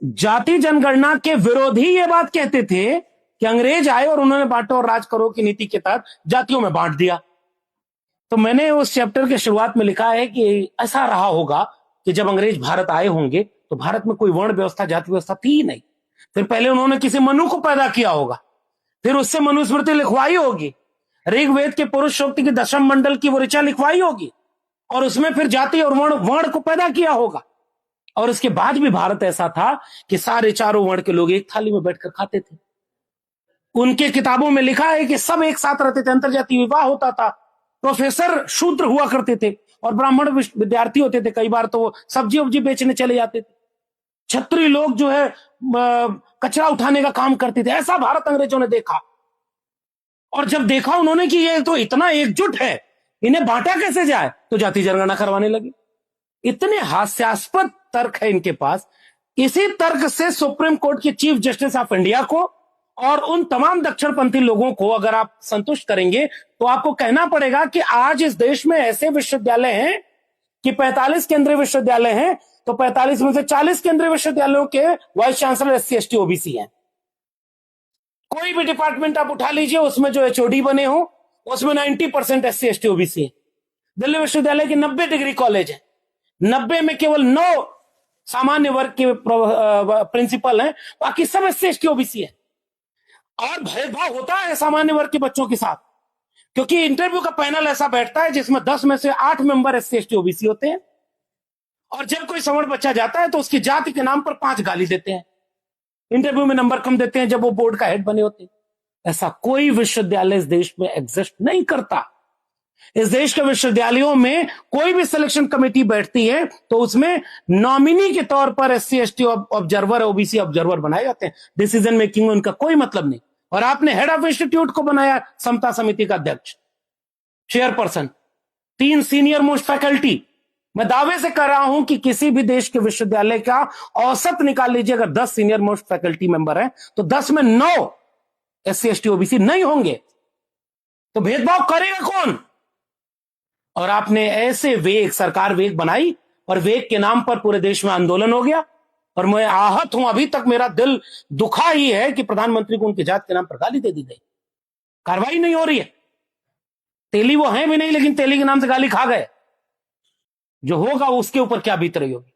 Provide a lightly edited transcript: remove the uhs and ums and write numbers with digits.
जाति जनगणना के विरोधी ये बात कहते थे कि अंग्रेज आए और उन्होंने बांटो और राज करो की नीति के तहत जातियों में बांट दिया। तो मैंने उस चैप्टर के शुरुआत में लिखा है कि ऐसा रहा होगा कि जब अंग्रेज भारत आए होंगे तो भारत में कोई वर्ण व्यवस्था जाति व्यवस्था थी ही नहीं। फिर पहले उन्होंने किसी मनु को पैदा किया होगा, फिर उससे मनुस्मृति लिखवाई होगी, ऋग्वेद के पुरुष सूक्त की दशम मंडल की वो ऋचा लिखवाई होगी और उसमें फिर जाति और वर्ण को पैदा किया होगा। और इसके बाद भी भारत ऐसा था कि सारे चारों वर्ण के लोग एक थाली में बैठकर खाते थे। उनके किताबों में लिखा है कि सब एक साथ रहते थे, अंतरजातीय विवाह होता था, प्रोफेसर शूद्र हुआ करते थे और ब्राह्मण विद्यार्थी होते थे। कई बार तो वो सब्जी वब्जी बेचने चले जाते थे। क्षत्रिय लोग जो है कचरा उठाने का काम करते थे। ऐसा भारत अंग्रेजों ने देखा और जब देखा उन्होंने कि ये तो इतना एकजुट है, इन्हें बांटा कैसे जाए, तो जाति जनगणना करवाने लगे। इतने हास्यास्पद तर्क है इनके पास। इसी तर्क से सुप्रीम कोर्ट के चीफ जस्टिस ऑफ इंडिया को और उन तमाम दक्षिणपंथी लोगों को अगर आप संतुष्ट करेंगे तो आपको कहना पड़ेगा कि आज इस देश में ऐसे विश्वविद्यालय हैं कि 45 केंद्रीय विश्वविद्यालय हैं, तो 45 में से 40 केंद्रीय विश्वविद्यालयों के vice chancellor SC ST OBC हैं। कोई भी डिपार्टमेंट आप उठा लीजिए, उसमें जो HOD बने हो उसमें 90% SC ST OBC है। दिल्ली विश्वविद्यालय के 90 डिग्री कॉलेज है, 90 में केवल 9 सामान्य वर्ग के प्रिंसिपल हैं, बाकी सब SC ST OBC है। और भेदभाव होता है सामान्य वर्ग के बच्चों के साथ, क्योंकि इंटरव्यू का पैनल ऐसा बैठता है जिसमें 10 में से 8 मेंबर SC ST OBC होते हैं और जब कोई सवर्ण बच्चा जाता है तो उसकी जाति के नाम पर 5 गाली देते हैं, इंटरव्यू में नंबर कम देते हैं जब वो बोर्ड का हेड बने होते हैं। ऐसा कोई विश्वविद्यालय इस देश में एग्जिस्ट नहीं करता। इस देश के विश्वविद्यालयों में कोई भी सिलेक्शन कमेटी बैठती है तो उसमें नॉमिनी के तौर पर SC ST observer OBC observer बनाए जाते हैं। डिसीजन मेकिंग में उनका कोई मतलब नहीं। और आपने हेड ऑफ इंस्टीट्यूट को बनाया समता समिति का अध्यक्ष, चेयरपर्सन, 3 सीनियर मोस्ट फैकल्टी। मैं दावे से कर रहा हूं कि किसी भी देश के विश्वविद्यालय का औसत निकाल लीजिए, अगर 10 सीनियर मोस्ट फैकल्टी मेंबर हैं तो 10 में 9 SC ST OBC नहीं होंगे। तो भेदभाव करेगा कौन? और आपने ऐसे वेग, सरकार वेग बनाई और वेग के नाम पर पूरे देश में आंदोलन हो गया। और मैं आहत हूं, अभी तक मेरा दिल दुखा ही है कि प्रधानमंत्री को उनकी जात के नाम पर गाली दे दी गई। कार्रवाई नहीं हो रही है। तेली वो हैं भी नहीं, लेकिन तेली के नाम से गाली खा गए। जो होगा उसके ऊपर क्या बीत रही होगी।